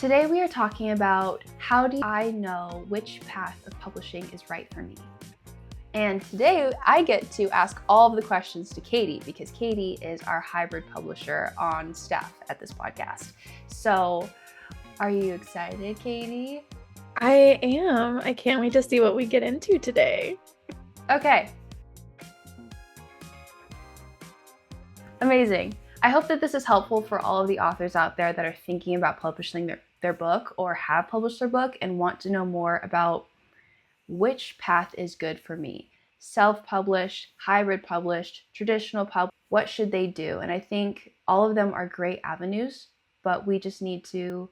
Today we are talking about how do I know which path of publishing is right for me. And today I get to ask all of the questions to Katie because Katie is our hybrid publisher on staff at this podcast. So are you excited, Katie? I am. I can't wait to see what we get into today. Okay. Amazing. I hope that this is helpful for all of the authors out there that are thinking about publishing their book or have published their book and want to know more about which path is good for me. Self-published, hybrid published, traditional published, what should they do? And I think all of them are great avenues, but we just need to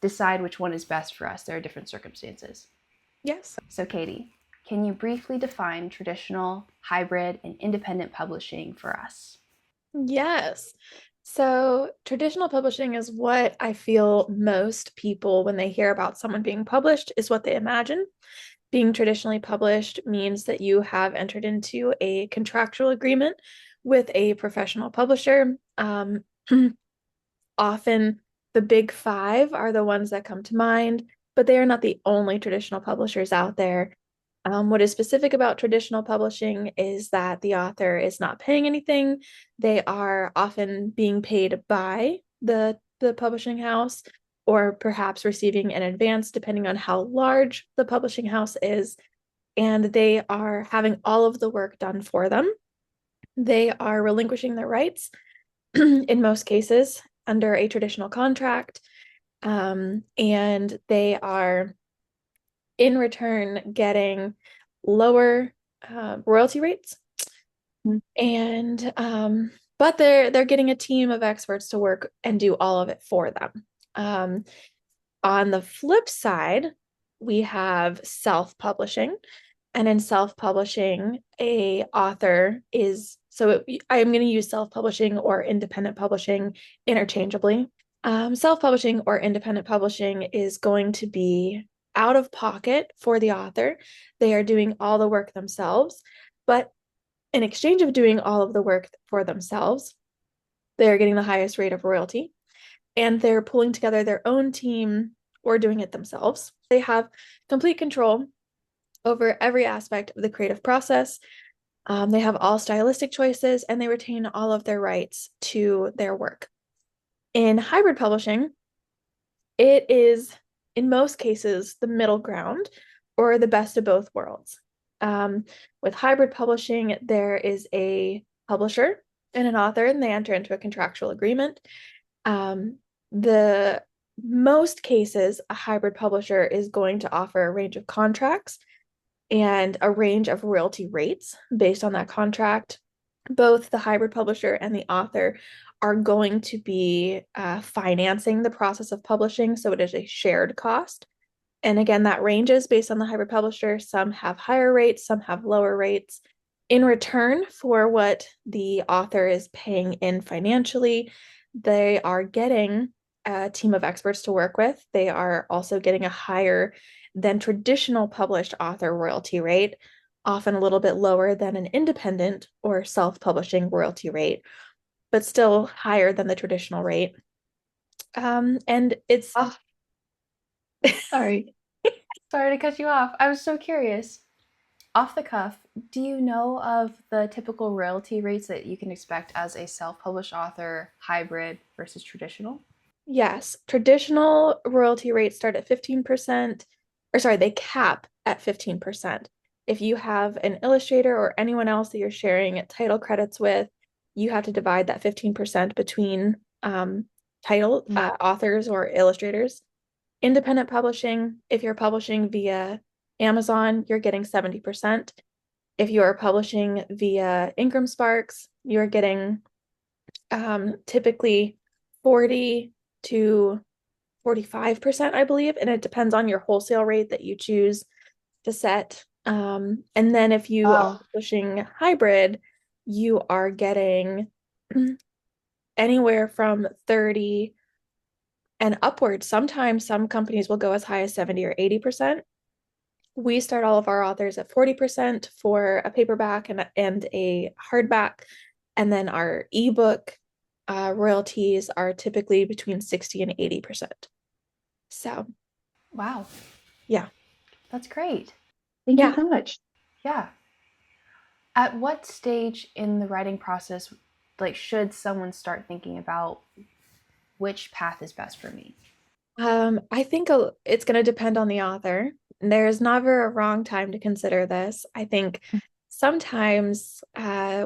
decide which one is best for us. There are different circumstances. Yes. So Katie, can you briefly define traditional, hybrid, and independent publishing for us? Yes. So traditional publishing is what I feel most people, when they hear about someone being published, is what they imagine. Being traditionally published means that you have entered into a contractual agreement with a professional publisher. Often the big five are the ones that come to mind, but they are not the only traditional publishers out there. What is specific about traditional publishing is that the author is not paying anything. They are often being paid by the publishing house or perhaps receiving an advance, depending on how large the publishing house is. And they are having all of the work done for them. They are relinquishing their rights in most cases under a traditional contract. And they are in return getting lower royalty rates. And but they're getting a team of experts to work and do all of it for them. On the flip side, we have self-publishing. And in self-publishing, a author is, I am going to use self-publishing or independent publishing interchangeably. Self-publishing or independent publishing is going to be out of pocket for the author. They are doing all the work themselves, but in exchange of doing all of the work for themselves, they're getting the highest rate of royalty, and they're pulling together their own team or doing it themselves. They have complete control over every aspect of the creative process. They have all stylistic choices, and they retain all of their rights to their work. In hybrid publishing, it is, in most cases, the middle ground or the best of both worlds. With hybrid publishing, there is a publisher and an author, and they enter into a contractual agreement. The most cases, a hybrid publisher is going to offer a range of contracts and a range of royalty rates based on that contract. Both the hybrid publisher and the author are going to be financing the process of publishing, so it is a shared cost. And again, that ranges based on the hybrid publisher. Some have higher rates, some have lower rates. In return for what the author is paying in financially, they are getting a team of experts to work with. They are also getting a higher than traditional published author royalty rate, often a little bit lower than an independent or self-publishing royalty rate, but still higher than the traditional rate. And it's Sorry. Sorry to cut you off. I was so curious. Off the cuff, do you know of the typical royalty rates that you can expect as a self-published author, hybrid versus traditional? Yes, traditional royalty rates start at 15%, or sorry, they cap at 15%. If you have an illustrator or anyone else that you're sharing title credits with, you have to divide that 15% between authors or illustrators. Independent publishing, if you're publishing via Amazon, you're getting 70%. If you are publishing via Ingram Sparks, you're getting typically 40 to 45%, I believe, and it depends on your wholesale rate that you choose to set. And then if you are pushing hybrid, you are getting anywhere from 30 and upwards. Sometimes some companies will go as high as 70 or 80%. We start all of our authors at 40% for a paperback and a hardback. And then our ebook royalties are typically between 60 and 80%. So, Wow, yeah. that's great. Thank you Yeah. so much. Yeah. At what stage in the writing process, like, should someone start thinking about which path is best for me? I think it's going to depend on the author. There's never a wrong time to consider this. I think sometimes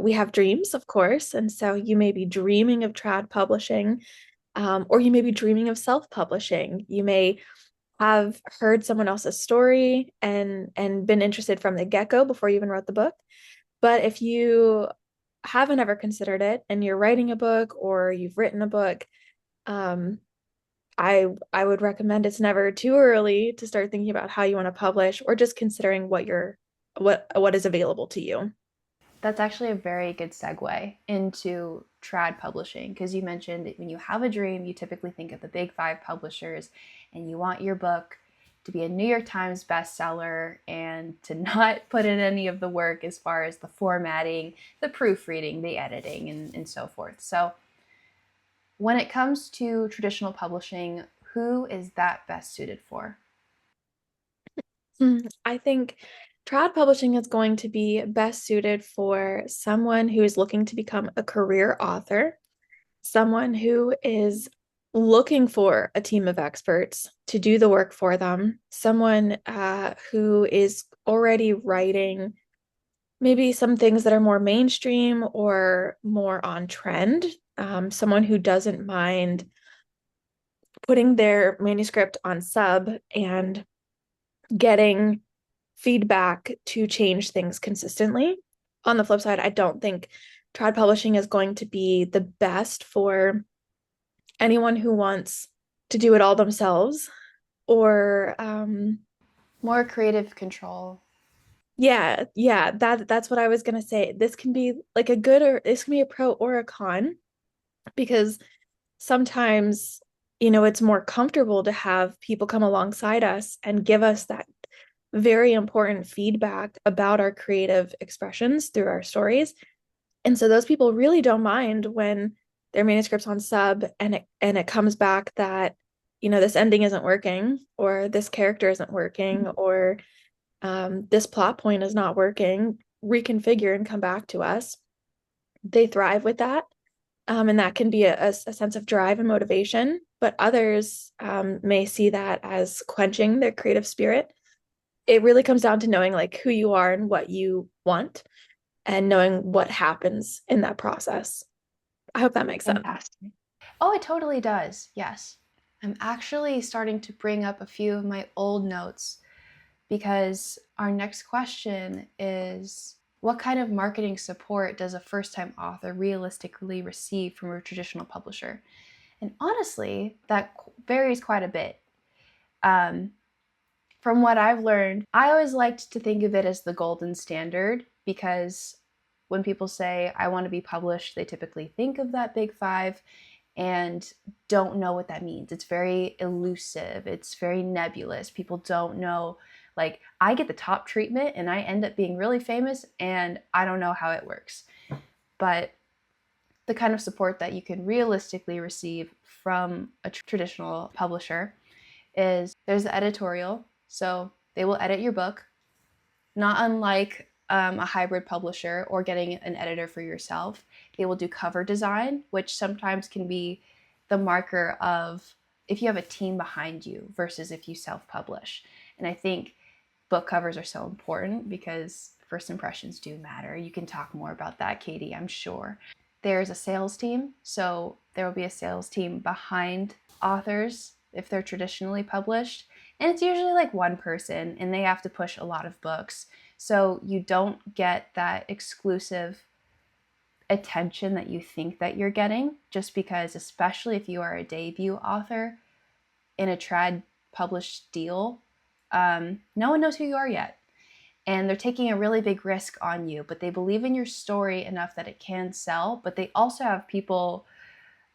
we have dreams, of course, and so you may be dreaming of trad publishing, or you may be dreaming of self-publishing. You may have heard someone else's story and been interested from the get-go before you even wrote the book. But if you haven't ever considered it and you're writing a book or you've written a book, um, I would recommend it's never too early to start thinking about how you want to publish or just considering what is available to you. That's actually a very good segue into trad publishing, because you mentioned that when you have a dream, you typically think of the big five publishers and you want your book to be a New York Times bestseller and to not put in any of the work as far as the formatting, the proofreading, the editing, and so forth. So, when it comes to traditional publishing, who is that best suited for? I think trad publishing is going to be best suited for someone who is looking to become a career author, someone who is looking for a team of experts to do the work for them, someone who is already writing maybe some things that are more mainstream or more on trend, someone who doesn't mind putting their manuscript on sub and getting feedback to change things consistently. On the flip side, I don't think trad publishing is going to be the best for anyone who wants to do it all themselves or More creative control. yeah, that's what I was gonna say. This can be like a good or this can be a pro or a con because sometimes, it's more comfortable to have people come alongside us and give us that very important feedback about our creative expressions through our stories. And so those people really don't mind when their manuscript's on sub and it comes back that, this ending isn't working, or this character isn't working, or this plot point is not working, reconfigure and come back to us. They thrive with that. And that can be a sense of drive and motivation, but others may see that as quenching their creative spirit. It really comes down to knowing like who you are and what you want and knowing what happens in that process. I hope that makes sense. Fantastic. Oh, it totally does. Yes. I'm actually starting to bring up a few of my old notes because our next question is, what kind of marketing support does a first time author realistically receive from a traditional publisher? And honestly, that varies quite a bit. Um, from what I've learned, I always liked to think of it as the golden standard because when people say, I want to be published, they typically think of that big five and don't know what that means. It's very elusive, it's very nebulous. People don't know. Like, I get the top treatment and I end up being really famous, and I don't know how it works. But the kind of support that you can realistically receive from a traditional publisher is there's the editorial. So they will edit your book, not unlike a hybrid publisher or getting an editor for yourself. They will do cover design, which sometimes can be the marker of if you have a team behind you versus if you self publish. And I think book covers are so important because first impressions do matter. You can talk more about that, Katie, I'm sure. There's a sales team, so there will be a sales team behind authors if they're traditionally published. And it's usually like one person, and they have to push a lot of books. So you don't get that exclusive attention that you think that you're getting, just because, especially if you are a debut author in a trad published deal, no one knows who you are yet. And they're taking a really big risk on you, but they believe in your story enough that it can sell. But they also have people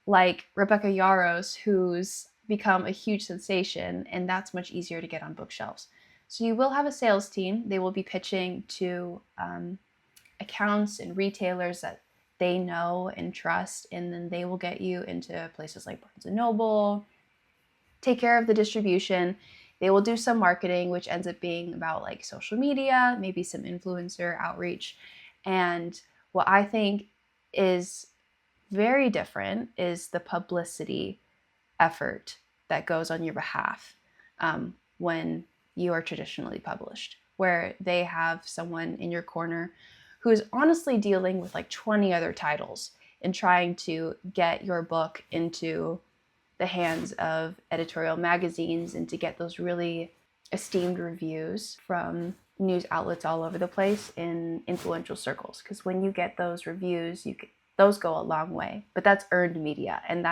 like Rebecca Yarros, who's become a huge sensation, and that's much easier to get on bookshelves. So you will have a sales team. They will be pitching to accounts and retailers that they know and trust, and then they will get you into places like Barnes and Noble, take care of the distribution. They will do some marketing, which ends up being about like social media, maybe some influencer outreach. And what I think is very different is the publicity effort that goes on your behalf when you are traditionally published, where they have someone in your corner who is honestly dealing with like 20 other titles and trying to get your book into the hands of editorial magazines and to get those really esteemed reviews from news outlets all over the place in influential circles. Because when you get those reviews, those go a long way. But that's earned media, and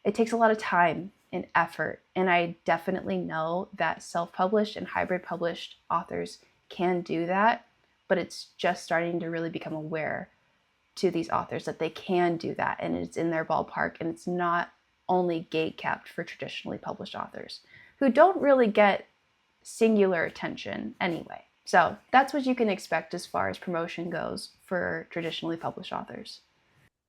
it takes a lot of time and effort. And I definitely know that self-published and hybrid published authors can do that, but it's just starting to really become aware to these authors that they can do that, and it's in their ballpark, and it's not only gate kept for traditionally published authors who don't really get singular attention anyway. So that's what you can expect as far as promotion goes for traditionally published authors.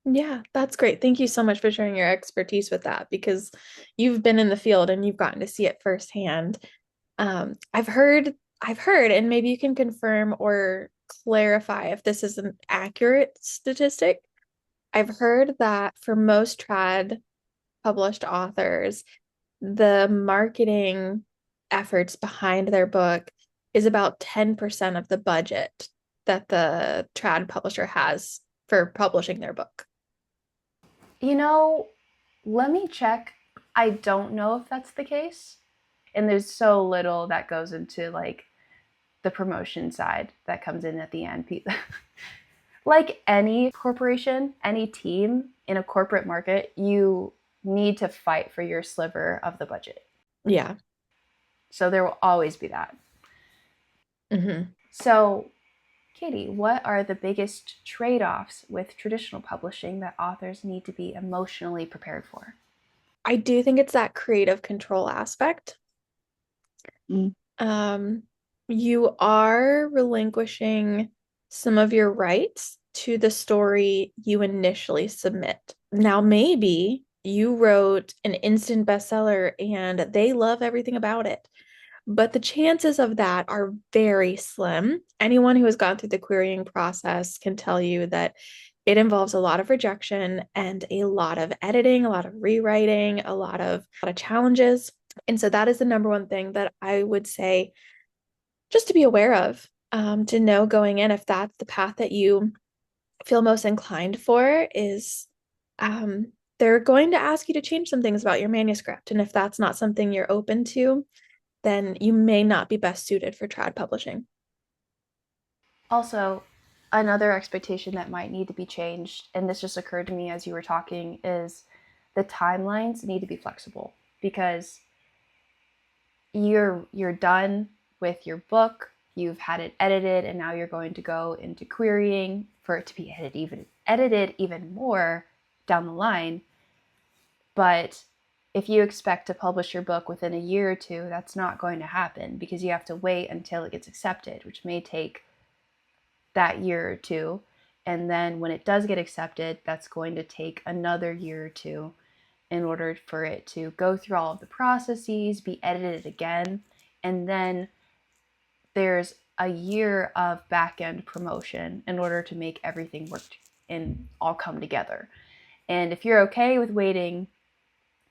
Yeah, that's great. Thank you so much for sharing your expertise with that because you've been in the field and you've gotten to see it firsthand. I've heard, and maybe you can confirm or clarify if this is an accurate statistic. I've heard that for most trad published authors, the marketing efforts behind their book is about 10% of the budget that the trad publisher has for publishing their book. You know, let me check. I don't know if that's the case. And there's so little that goes into like the promotion side that comes in at the end. Like any corporation, any team in a corporate market, you need to fight for your sliver of the budget. Yeah. So there will always be that. Hmm. So, Katie, what are the biggest trade offs with traditional publishing that authors need to be emotionally prepared for? I do think it's that creative control aspect. Mm. Um, you are relinquishing some of your rights to the story you initially submit. Now, maybe you wrote an instant bestseller and they love everything about it, but the chances of that are very slim. Anyone who has gone through the querying process can tell you that it involves a lot of rejection and a lot of editing, a lot of rewriting, a lot of challenges. And so that is the number one thing that I would say just to be aware of, to know going in if that's the path that you feel most inclined for is um, they're going to ask you to change some things about your manuscript. And if that's not something you're open to, then you may not be best suited for trad publishing. Also, another expectation that might need to be changed, and this just occurred to me as you were talking, is the timelines need to be flexible because you're done with your book, you've had it edited, and now you're going to go into querying for it to be edited even more down the line. But if you expect to publish your book within a year or two, that's not going to happen because you have to wait until it gets accepted, which may take that year or two. And then when it does get accepted, that's going to take another year or two in order for it to go through all of the processes, be edited again, and then there's a year of back end promotion in order to make everything work and all come together. And if you're okay with waiting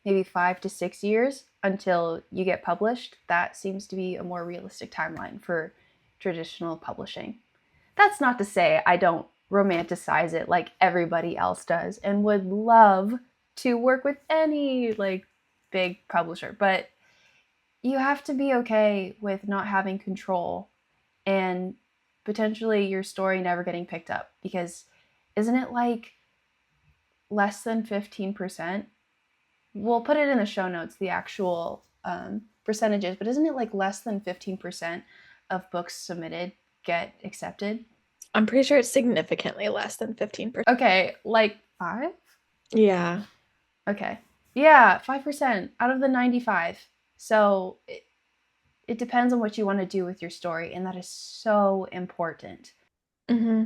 maybe 5 to 6 years until you get published, that seems to be a more realistic timeline for traditional publishing. That's not to say I don't romanticize it like everybody else does and would love to work with any like big publisher, but you have to be okay with not having control and potentially your story never getting picked up because isn't it like less than 15%? We'll put it in the show notes, the actual percentages, but isn't it like less than 15% of books submitted get accepted? I'm pretty sure it's significantly less than 15%. Okay, like five? Yeah. Okay. Yeah, 5% out of the 95. So it depends on what you want to do with your story, and that is so important. Hmm.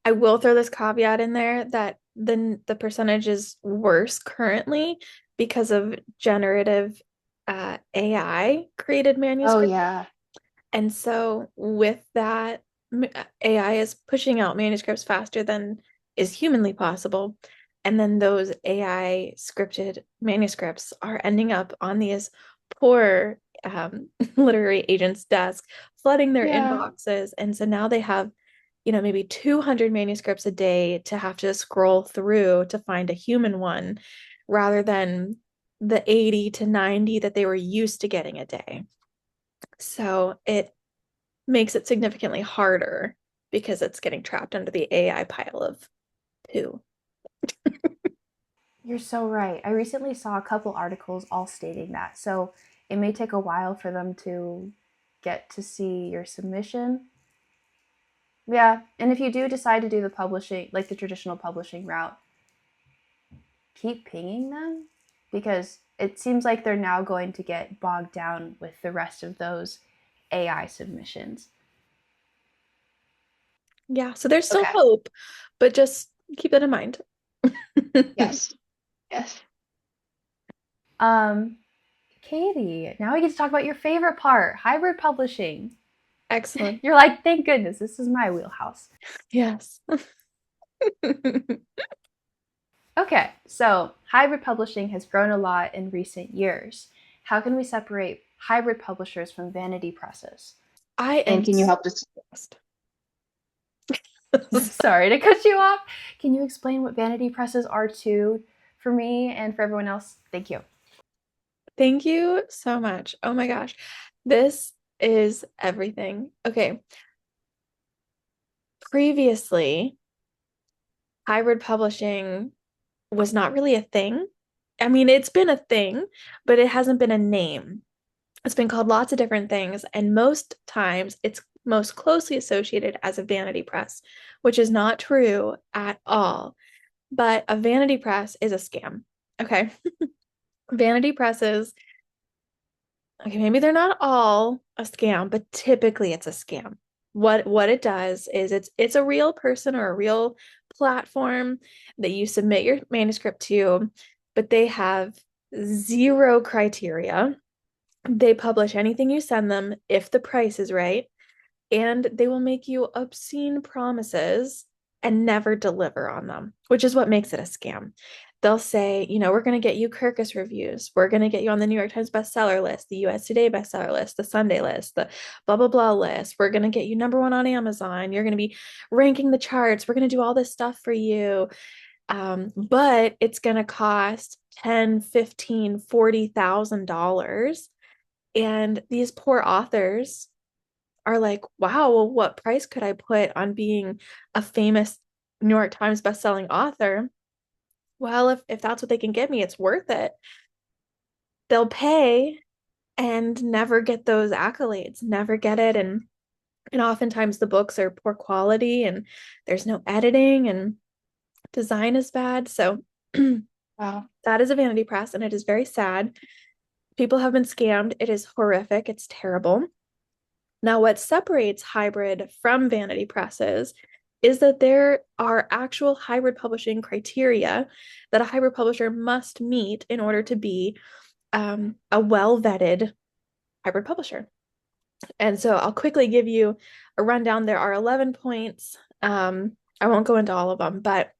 I will throw this caveat in there that the percentage is worse currently because of generative AI created Oh, manuscripts. yeah. And so with that, AI is pushing out manuscripts faster than is humanly possible. And then those AI scripted manuscripts are ending up on these poor literary agents' desk, flooding their Yeah. inboxes. And so now they have, maybe 200 manuscripts a day to have to scroll through to find a human one rather than the 80 to 90 that they were used to getting a day. So it makes it significantly harder because it's getting trapped under the AI pile of poo. You're so right. I recently saw a couple articles all stating that. So it may take a while for them to get to see your submission. Yeah. And if you do decide to do the publishing, like the traditional publishing route, keep pinging them because it seems like they're now going to get bogged down with the rest of those AI submissions. Yeah, so there's still Okay. hope, but just keep that in mind. Yes. Yes. Um, Katie, now we get to talk about your favorite part, hybrid publishing. Excellent. You're like, thank goodness, this is my wheelhouse. Yes. Okay, so hybrid publishing has grown a lot in recent years. How can we separate hybrid publishers from vanity presses? I And am can you help us? stressed. Sorry to cut you off. Can you explain what vanity presses are too for me and for everyone else? Thank you. Thank you so much. Oh my gosh. This is everything. Okay. Previously, hybrid publishing was not really a thing. I mean, it's been a thing, but it hasn't been a name. It's been called lots of different things, and most times it's most closely associated as a vanity press, which is not true at all. But a vanity press is a scam. Okay. Vanity presses, okay, maybe they're not all a scam, but typically it's a scam. What it does is it's a real person or a real platform that you submit your manuscript to, but they have zero criteria. They publish anything you send them if the price is right, and they will make you obscene promises and never deliver on them, which is what makes it a scam. They'll say, we're going to get you Kirkus reviews. We're going to get you on the New York Times bestseller list, the US Today bestseller list, the Sunday list, the blah, blah, blah list. We're going to get you number one on Amazon. You're going to be ranking the charts. We're going to do all this stuff for you. But it's going to cost 10, 15, $40,000. And these poor authors are like, wow, well, what price could I put on being a famous New York Times bestselling author? Well, if that's what they can get me, it's worth it. They'll pay and never get those accolades, never get it. And oftentimes the books are poor quality and there's no editing and design is bad. So Wow. that is a vanity press and it is very sad. People have been scammed. It is horrific. It's terrible. Now, what separates hybrid from vanity presses is that there are actual hybrid publishing criteria that a hybrid publisher must meet in order to be a well-vetted hybrid publisher. And so I'll quickly give you a rundown. There are 11 points. I won't go into all of them, but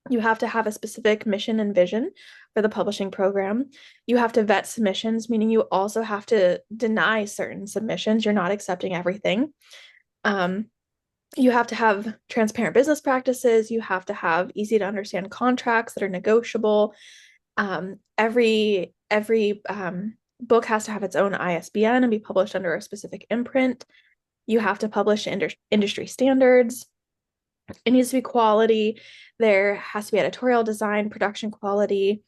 you have to have a specific mission and vision for the publishing program. You have to vet submissions, meaning you also have to deny certain submissions. You're not accepting everything. Um, you have to have transparent business practices. You have to have easy to understand contracts that are negotiable. Every book has to have its own ISBN and be published under a specific imprint. You have to publish industry standards. It needs to be quality. There has to be editorial design, production quality,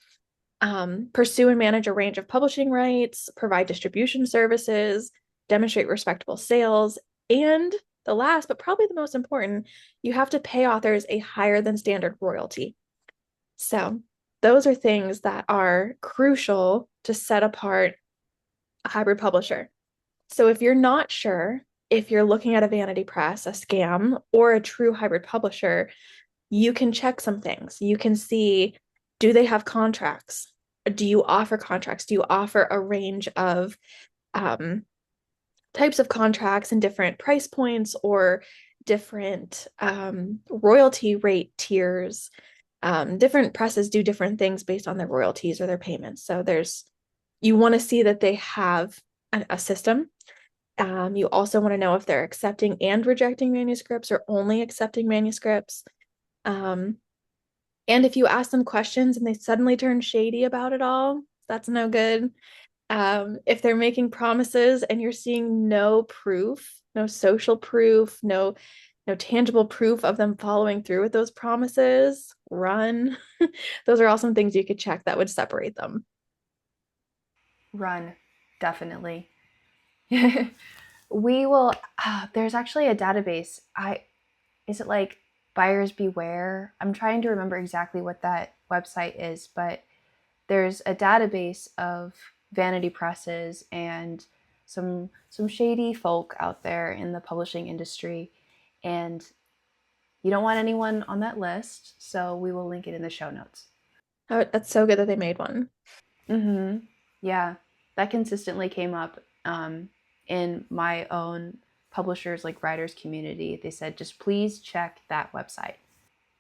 pursue and manage a range of publishing rights, provide distribution services, demonstrate respectable sales, and the last, but probably the most important, you have to pay authors a higher than standard royalty. So those are things that are crucial to set apart a hybrid publisher. So if you're not sure if you're looking at a vanity press, a scam, or a true hybrid publisher, you can check some things. You can see, do they have contracts? do you offer contracts? Do you offer a range of um, types of contracts and different price points or different royalty rate tiers? Different presses do different things based on their royalties or their payments. So you want to see that they have a system. You also want to know if they're accepting and rejecting manuscripts or only accepting manuscripts. Um, and if you ask them questions and they suddenly turn shady about it all, that's no good. If they're making promises and you're seeing no proof, no social proof, no tangible proof of them following through with those promises, run. Those are all some things you could check that would separate them. Run, definitely. We will. There's actually a database. I is it like Buyers Beware? I'm trying to remember exactly what that website is, but there's a database of vanity presses and some shady folk out there in the publishing industry, and you don't want anyone on that list, so we will link it in the show notes. Oh, that's so good that they made one. Mm-hmm. Yeah, that consistently came up in my own publishers, like writers community. They said, just please check that website.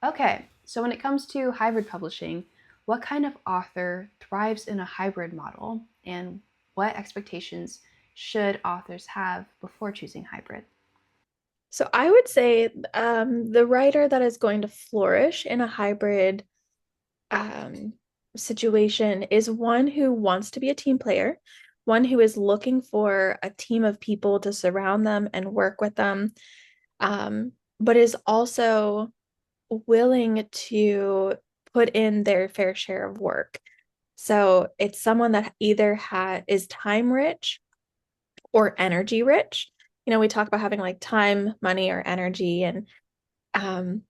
Okay, so when it comes to hybrid publishing, what kind of author thrives in a hybrid model, and what expectations should authors have before choosing hybrid? So I would say the writer that is going to flourish in a hybrid um, situation is one who wants to be a team player, one who is looking for a team of people to surround them and work with them, but is also willing to put in their fair share of work. So it's someone that either is time rich or energy rich. We talk about having like time, money, or energy, and um,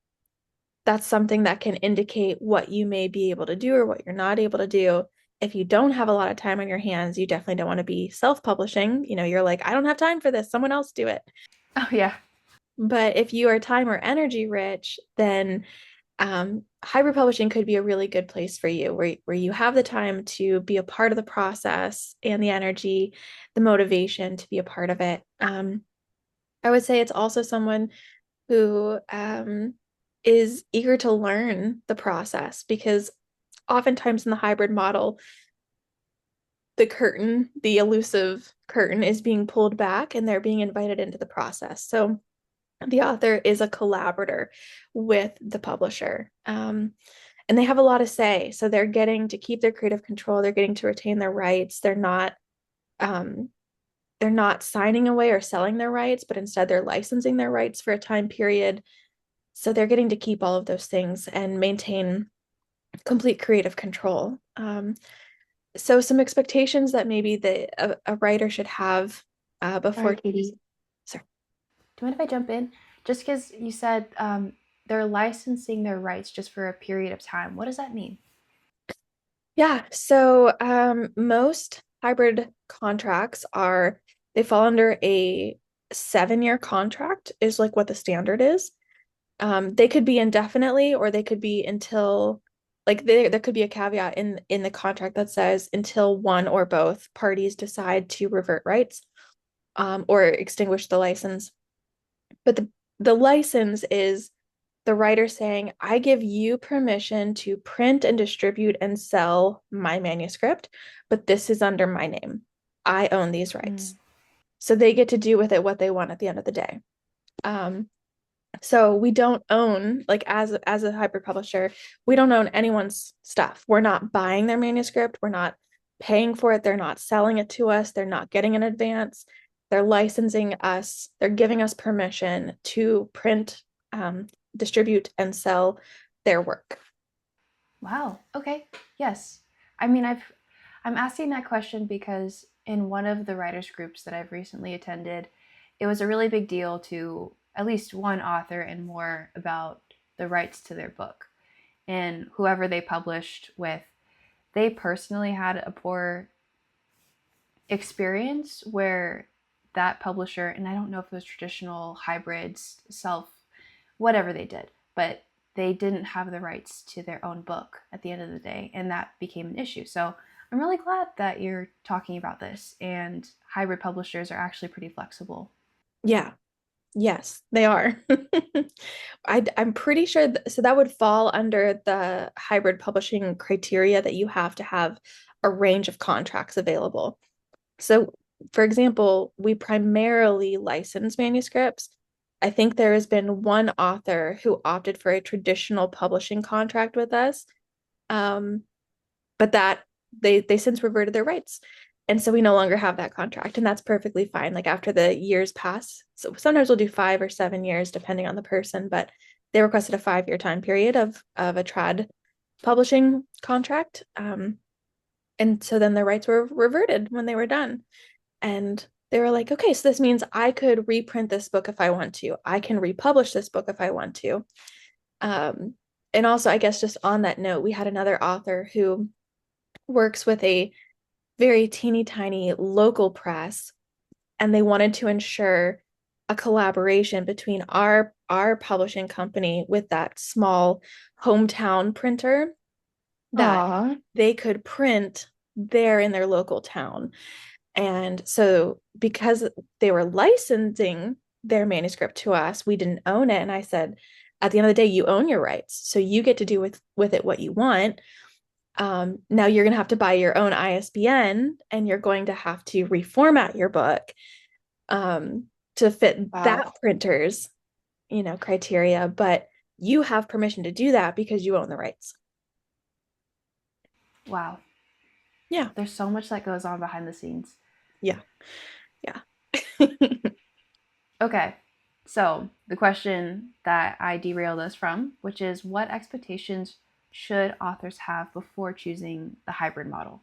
that's something that can indicate what you may be able to do or what you're not able to do. If you don't have a lot of time on your hands, you definitely don't want to be self-publishing. You're like, I don't have time for this, someone else do it. Oh, yeah. But if you are time or energy rich, then hybrid publishing could be a really good place for you where you have the time to be a part of the process and the energy, the motivation to be a part of it. I would say it's also someone who is eager to learn the process because oftentimes in the hybrid model, the elusive curtain is being pulled back and they're being invited into the process. So the author is a collaborator with the publisher. And they have a lot to say. So they're getting to keep their creative control, they're getting to retain their rights. Um, they're not signing away or selling their rights, but instead they're licensing their rights for a time period. So they're getting to keep all of those things and maintain complete creative control. So some expectations that maybe a writer should have before. Sorry, Katie. Sorry. Do you mind if I jump in? Just because you said they're licensing their rights just for a period of time. What does that mean? Yeah. So most hybrid contracts they fall under a 7-year contract is like what the standard is. They could be indefinitely or they could be until like there could be a caveat in the contract that says until one or both parties decide to revert rights or extinguish the license. But the license is the writer saying, I give you permission to print and distribute and sell my manuscript, but this is under my name. I own these rights. Mm. So they get to do with it what they want at the end of the day. Um, so we don't own, like as a hybrid publisher, we don't own anyone's stuff. We're not buying their manuscript. We're not paying for it. They're not selling it to us. They're not getting an advance. They're licensing us. They're giving us permission to print, distribute, and sell their work. Wow. Okay. Yes. I mean, I'm asking that question because in one of the writers groups that I've recently attended, it was a really big deal to at least one author and more about the rights to their book. And whoever they published with, they personally had a poor experience where that publisher, and I don't know if it was traditional hybrids, self, whatever they did, but they didn't have the rights to their own book at the end of the day, and that became an issue. So I'm really glad that you're talking about this, and hybrid publishers are actually pretty flexible. Yeah. Yes, they are. I'm pretty sure so that would fall under the hybrid publishing criteria that you have to have a range of contracts available. So, for example, we primarily license manuscripts. I think there has been one author who opted for a traditional publishing contract with us, um, but that they since reverted their rights. And so we no longer have that contract, and that's perfectly fine. Like after the years pass, so sometimes we'll do 5 or 7 years depending on the person, but they requested a 5 year time period of a trad publishing contract. And so then their rights were reverted when they were done. And they were like, okay, so this means I could reprint this book if I want to. I can republish this book if I want to. Um, and also, I guess just on that note, we had another author who works with a very teeny tiny local press, and they wanted to ensure a collaboration between our publishing company with that small hometown printer that Aw. they could print there in their local town. And so because they were licensing their manuscript to us, we didn't own it. And I said, at the end of the day, you own your rights. So you get to do with it what you want. Now you're going to have to buy your own ISBN, and you're going to have to reformat your book to fit that Wow. printer's, criteria. But you have permission to do that because you own the rights. Wow. Yeah. There's so much that goes on behind the scenes. Yeah. Yeah. Okay. So, the question that I derailed us from, which is what expectations should authors have before choosing the hybrid model?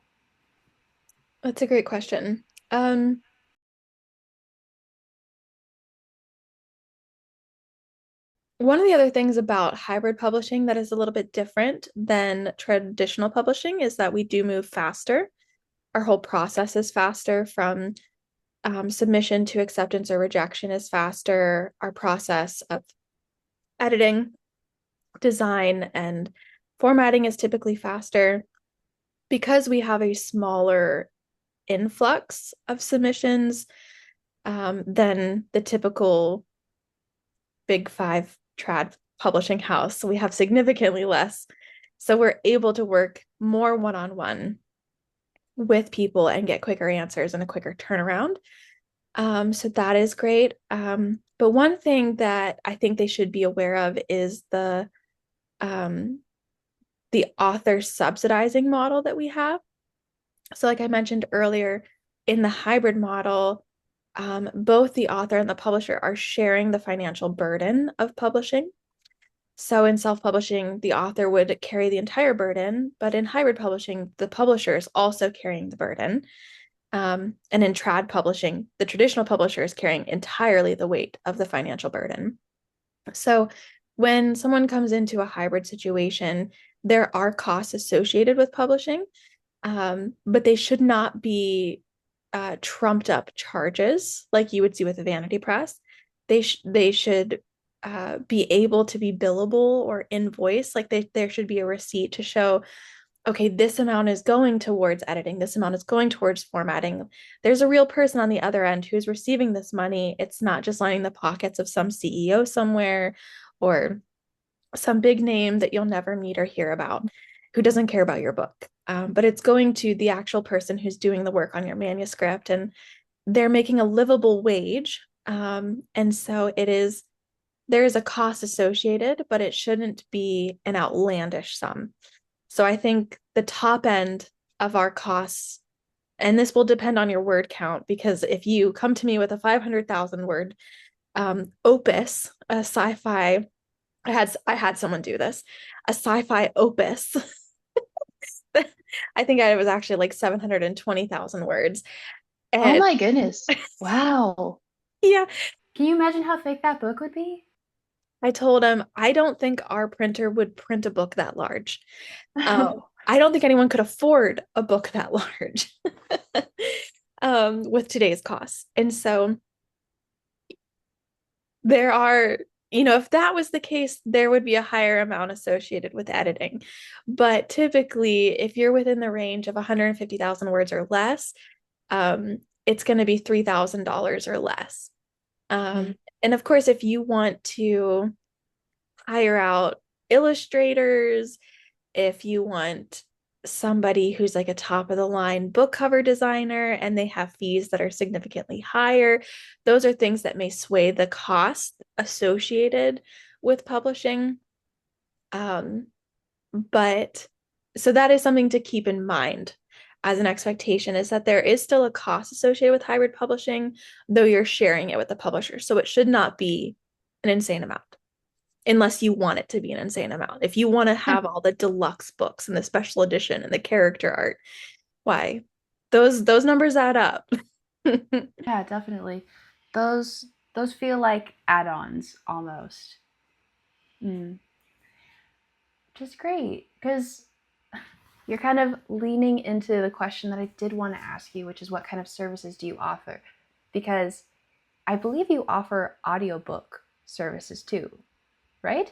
That's a great question. Um, One of the other things about hybrid publishing that is a little bit different than traditional publishing is that we do move faster. Our whole process is faster from submission to acceptance or rejection is faster. Our process of editing, design, and formatting is typically faster because we have a smaller influx of submissions than the typical big five trad publishing house. We have significantly less. So we're able to work more one-on-one with people and get quicker answers and a quicker turnaround. So that is great. But one thing that I think they should be aware of is um, the author subsidizing model that we have. So, like I mentioned earlier, in the hybrid model, both the author and the publisher are sharing the financial burden of publishing. So, in self publishing, the author would carry the entire burden, but in hybrid publishing, the publisher is also carrying the burden. And in trad publishing, the traditional publisher is carrying entirely the weight of the financial burden. So when someone comes into a hybrid situation, there are costs associated with publishing, but they should not be trumped up charges like you would see with a vanity press. They should be able to be billable or invoice. Like there should be a receipt to show, okay, this amount is going towards editing, this amount is going towards formatting. There's a real person on the other end who's receiving this money. It's not just lining the pockets of some CEO somewhere or some big name that you'll never meet or hear about who doesn't care about your book. But it's going to the actual person who's doing the work on your manuscript, and they're making a livable wage. And so there is a cost associated, but it shouldn't be an outlandish sum. So I think the top end of our costs, and this will depend on your word count, because if you come to me with a 500,000 word opus, a sci-fi, I had someone do this, a sci-fi opus. I think it was actually like 720,000 words. Oh And my goodness. Wow. yeah, Can you imagine how thick that book would be? I told him, I don't think our printer would print a book that large. Oh, I don't think anyone could afford a book that large with today's costs. And so there are if that was the case, there would be a higher amount associated with editing. But typically, if you're within the range of 150,000 words or less, it's going to be $3,000 or less. Mm. And of course, if you want to hire out illustrators, if you want somebody who's like a top of the line book cover designer and they have fees that are significantly higher, those are things that may sway the cost associated with publishing. Um, but so that is something to keep in mind as an expectation is that there is still a cost associated with hybrid publishing, though you're sharing it with the publisher. So it should not be an insane amount unless you want it to be an insane amount. If you want to have all the deluxe books and the special edition and the character art, why? Those numbers add up. Yeah, definitely. Those feel like add-ons almost. Mm. Which is great because you're kind of leaning into the question that I did want to ask you, which is what kind of services do you offer? Because I believe you offer audiobook services too, right?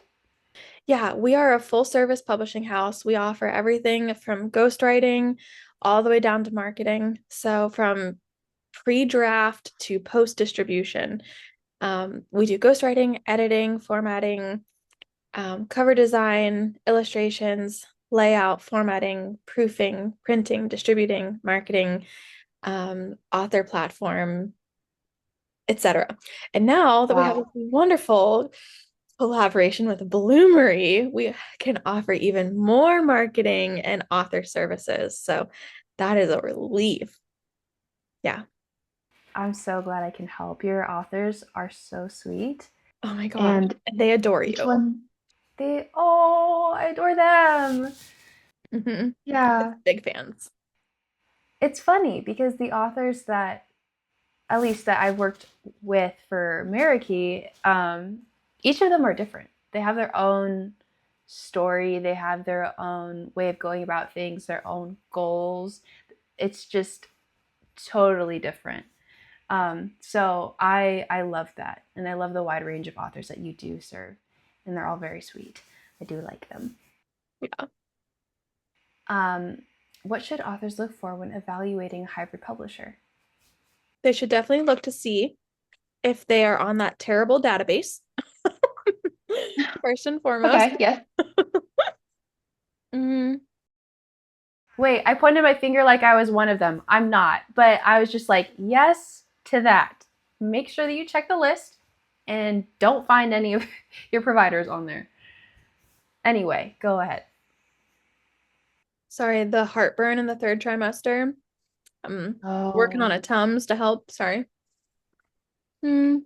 Yeah, we are a full service publishing house. We offer everything from ghostwriting all the way down to marketing. So from pre-draft to post distribution. We do ghostwriting, editing, formatting, cover design, illustrations, layout, formatting, proofing, printing, distributing, marketing, author platform, etc. And now that we have this Wow. wonderful collaboration with Bloomery, we can offer even more marketing and author services. So that is a relief. Yeah. I'm so glad I can help. Your authors are so sweet. Oh my gosh. And And they adore each you. one, oh, I adore them. Hmm. Yeah. Big fans. It's funny because the authors that, at least that I've worked with for Marikey, each of them are different. They have their own story, they have their own way of going about things, their own goals. It's just totally different. So I love that, and I love the wide range of authors that you do serve, and they're all very sweet. I do like them. Yeah. Um, what should authors look for when evaluating a hybrid publisher? They should definitely look to see if they are on that terrible database, first and foremost. Okay, yes. Mm, Wait, I pointed my finger like I was one of them. I'm not, but I was just like, yes to that. Make sure that you check the list and don't find any of your providers on there. Anyway, go ahead. sorry, the heartburn in the third trimester. I'm working on Oh, a Tums to help. Sorry. Mm,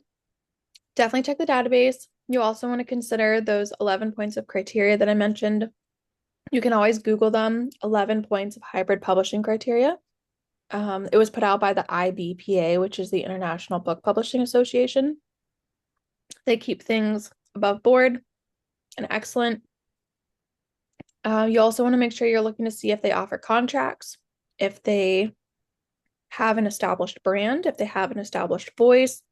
definitely check the database. You also want to consider those 11 points of criteria that I mentioned. You can always Google them, 11 points of hybrid publishing criteria. It was put out by the IBPA, which is the International Book Publishing Association. They keep things above board and excellent. You also want to make sure you're looking to see if they offer contracts, if they have an established brand, if they have an established voice,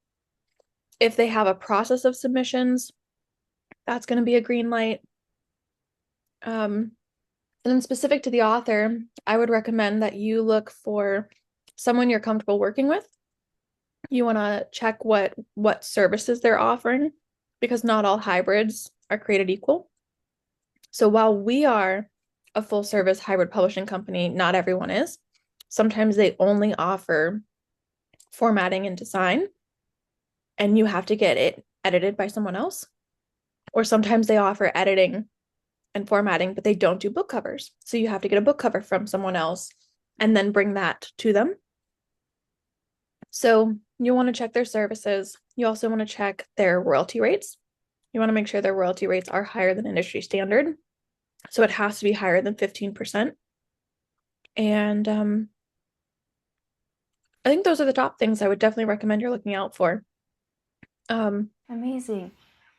if they have a process of submissions, that's going to be a green light. And then specific to the author, I would recommend that you look for someone you're comfortable working with. You want to check what services they're offering because not all hybrids are created equal. So while we are a full service hybrid publishing company, not everyone is. Sometimes they only offer formatting and design, and you have to get it edited by someone else. Or sometimes they offer editing and formatting, but they don't do book covers. So you have to get a book cover from someone else and then bring that to them. So you want to check their services. You also want to check their royalty rates. You want to make sure their royalty rates are higher than industry standard. So it has to be higher than 15%. And I think those are the top things I would definitely recommend you're looking out for. Um, amazing.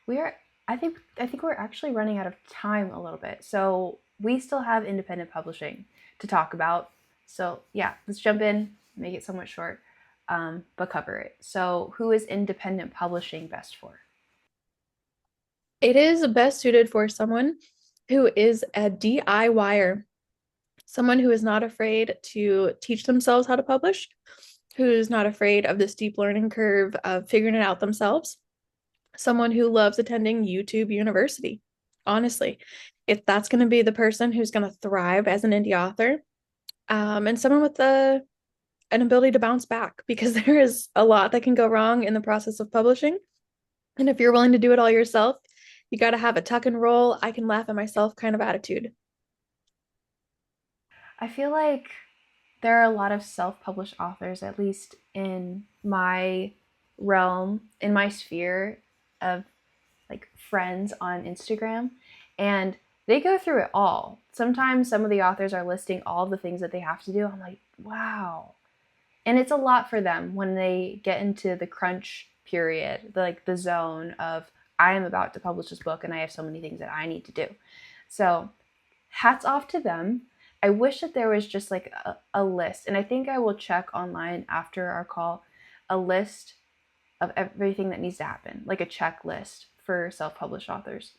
We're I think we're actually running out of time a little bit. So we still have independent publishing to talk about. So yeah, let's jump in, make it somewhat short, but cover it. So who is independent publishing best for? It is best suited for someone who is a DIYer, someone who is not afraid to teach themselves how to publish, who's not afraid of the steep learning curve of figuring it out themselves, someone who loves attending YouTube University. Honestly, if that's going to be the person who's going to thrive as an indie author, and someone with an ability to bounce back, because there is a lot that can go wrong in the process of publishing. And if you're willing to do it all yourself, you got to have a tuck and roll, I can laugh at myself kind of attitude. I feel like there are a lot of self-published authors, at least in my realm, in my sphere of like friends on Instagram, and they go through it all. Sometimes some of the authors are listing all the things that they have to do. I'm like, wow. And it's a lot for them when they get into the crunch period, like the zone of I am about to publish this book and I have so many things that I need to do. So hats off to them. I wish that there was just like a list, and I think I will check online after our call, a list of everything that needs to happen, like a checklist for self-published authors.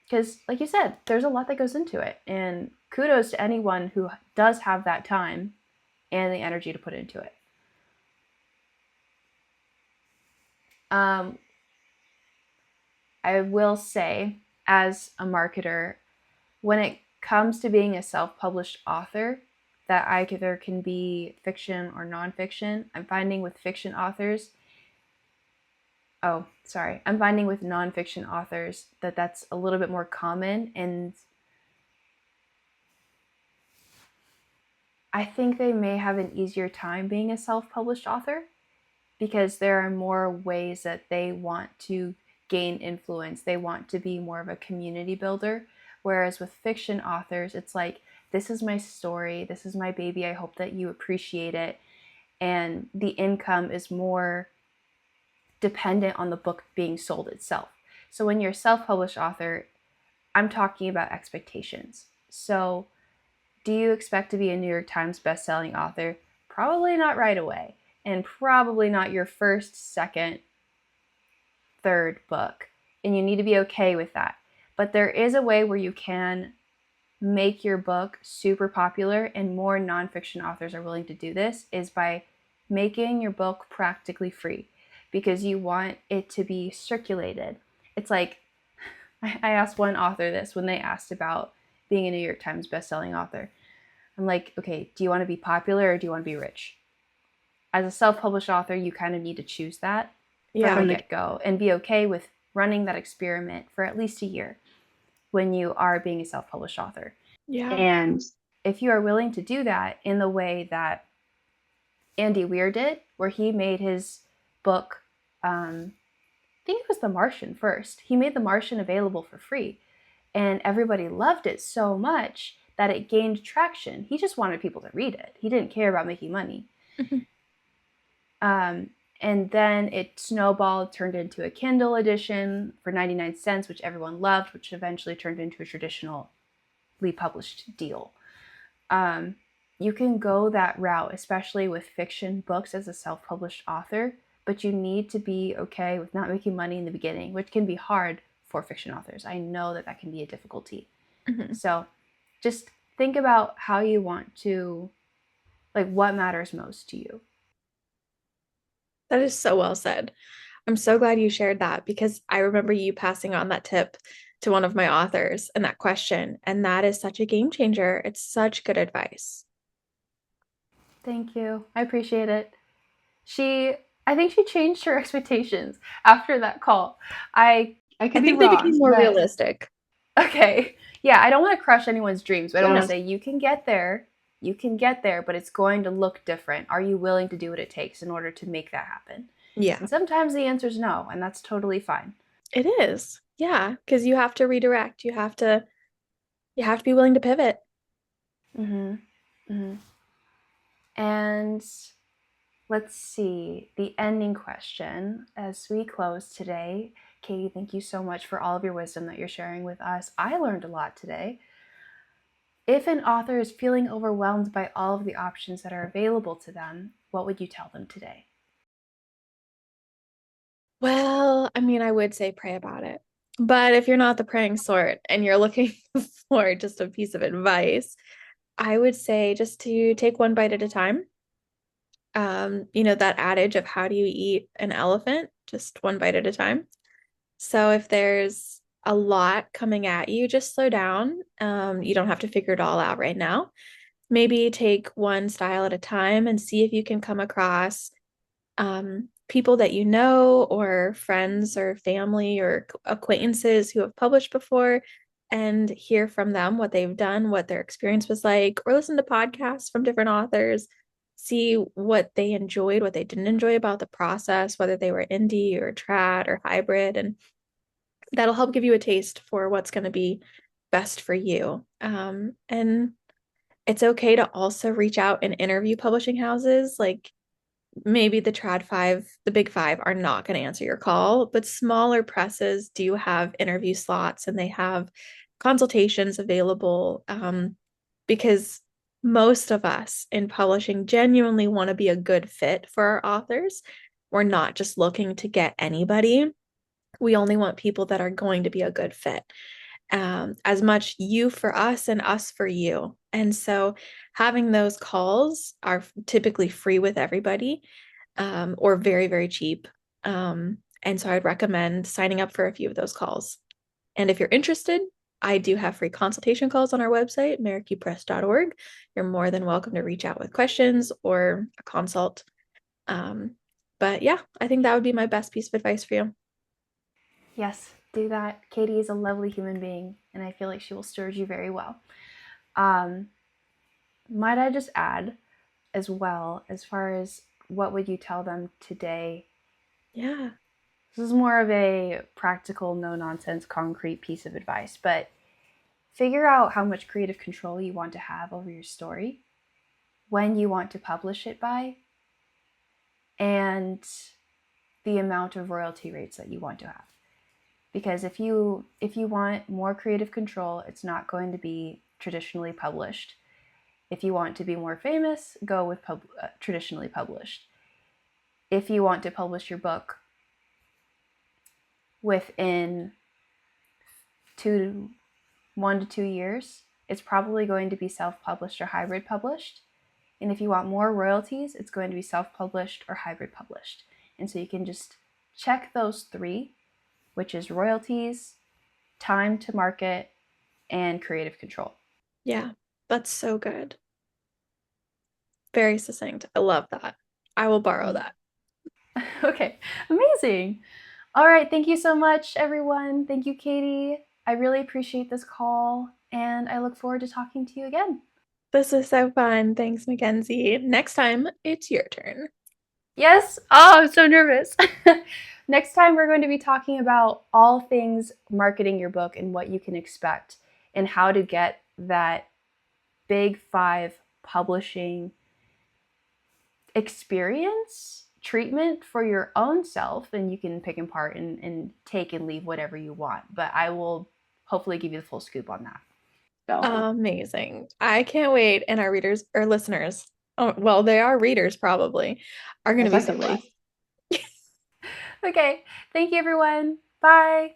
Because, like you said, there's a lot that goes into it, and kudos to anyone who does have that time and the energy to put into it. Um, I will say, as a marketer, when it comes to being a self-published author, that either can be fiction or nonfiction. I'm finding with fiction authors, I'm finding with nonfiction authors that that's a little bit more common, and I think they may have an easier time being a self-published author because there are more ways that they want to gain influence. They want to be more of a community builder. Whereas with fiction authors, it's like, this is my story, this is my baby, I hope that you appreciate it. And the income is more dependent on the book being sold itself. So when you're a self-published author, I'm talking about expectations. So do you expect to be a New York Times bestselling author? Probably not right away, and probably not your first, second, third book. And you need to be okay with that. But there is a way where you can make your book super popular, and more nonfiction authors are willing to do this, is by making your book practically free because you want it to be circulated. It's like, I asked one author this when they asked about being a New York Times bestselling author. I'm like, okay, do you want to be popular or do you want to be rich? As a self-published author, you kind of need to choose that from the get-go and be okay with running that experiment for at least a year when you are being a self-published author. Yeah. And if you are willing to do that in the way that Andy Weir did, where he made his book, I think it was The Martian first. He made The Martian available for free, and everybody loved it so much that it gained traction. He just wanted people to read it. He didn't care about making money. And then it snowballed, turned into a Kindle edition for 99 cents, which everyone loved, which eventually turned into a traditionally published deal. You can go that route, especially with fiction books as a self-published author, but you need to be okay with not making money in the beginning, which can be hard for fiction authors. I know that that can be a difficulty. So just think about how you want to, like, what matters most to you. That is so well said. I'm so glad you shared that because I remember you passing on that tip to one of my authors and that question. And that is such a game changer. It's such good advice. Thank you. I appreciate it. I think she changed her expectations after that call. I could I be think they became wrong, more but realistic. okay. Yeah, I don't want to crush anyone's dreams, but I don't want to say you can get there. You can get there, but it's going to look different. Are you willing to do what it takes in order to make that happen? Yeah, And sometimes the answer is no, and that's totally fine. it is. Yeah, because you have to redirect. You have to be willing to pivot. Mm-hmm. Mm-hmm. And let's see, the ending question as we close today. Katie, thank you so much for all of your wisdom that you're sharing with us. I learned a lot today. If an author is feeling overwhelmed by all of the options that are available to them, what would you tell them today? Well, I mean, I would say pray about it. But if you're not the praying sort and you're looking for just a piece of advice, I would say just to take one bite at a time. That adage of how do you eat an elephant? Just one bite at a time. So if there's a lot coming at you, just slow down. You don't have to figure it all out right now. Maybe take one style at a time and see if you can come across people that you know, or friends or family or acquaintances who have published before, and hear from them what they've done, what their experience was like, or listen to podcasts from different authors, see what they enjoyed, what they didn't enjoy about the process, whether they were indie or trad or hybrid. And that'll help give you a taste for what's going to be best for you. And it's okay to also reach out and interview publishing houses. Like, maybe the trad five, the big five, are not going to answer your call, but smaller presses do have interview slots and they have consultations available, because most of us in publishing genuinely want to be a good fit for our authors. We're not just looking to get anybody. We only want people that are going to be a good fit, as much you for us and us for you. And so having those calls are typically free with everybody, or very, very cheap. And so I'd recommend signing up for a few of those calls. And if you're interested, I do have free consultation calls on our website, maracuypress.org. You're more than welcome to reach out with questions or a consult. Um, but yeah, I think that would be my best piece of advice for you. Yes, do that. Katie is a lovely human being, and I feel like she will steward you very well. Um, might I just add as well, as far as what would you tell them today? Yeah. This is more of a practical, no nonsense, concrete piece of advice, but figure out how much creative control you want to have over your story, when you want to publish it by, and the amount of royalty rates that you want to have. Because if you want more creative control, it's not going to be traditionally published. If you want to be more famous, go with traditionally published. If you want to publish your book within 1 to 2 years, it's probably going to be self-published or hybrid published. And if you want more royalties, it's going to be self-published or hybrid published. And so you can just check those three, which is royalties, time to market, and creative control. Yeah. That's so good. Very succinct. I love that. I will borrow that. Okay, amazing. All right, thank you so much, everyone. Thank you, Katie. I really appreciate this call, and I look forward to talking to you again. This is so fun. Thanks, Mackenzie. Next time, it's your turn. Yes. Oh, I'm so nervous. Next time, we're going to be talking about all things marketing your book and what you can expect and how to get that big five publishing experience treatment for your own self. And you can pick apart and take and leave whatever you want. But I will hopefully give you the full scoop on that. So, Amazing. I can't wait. And our readers or listeners, oh, well, they are readers probably, are going to be so effectively. glad. Okay. Thank you, everyone. Bye.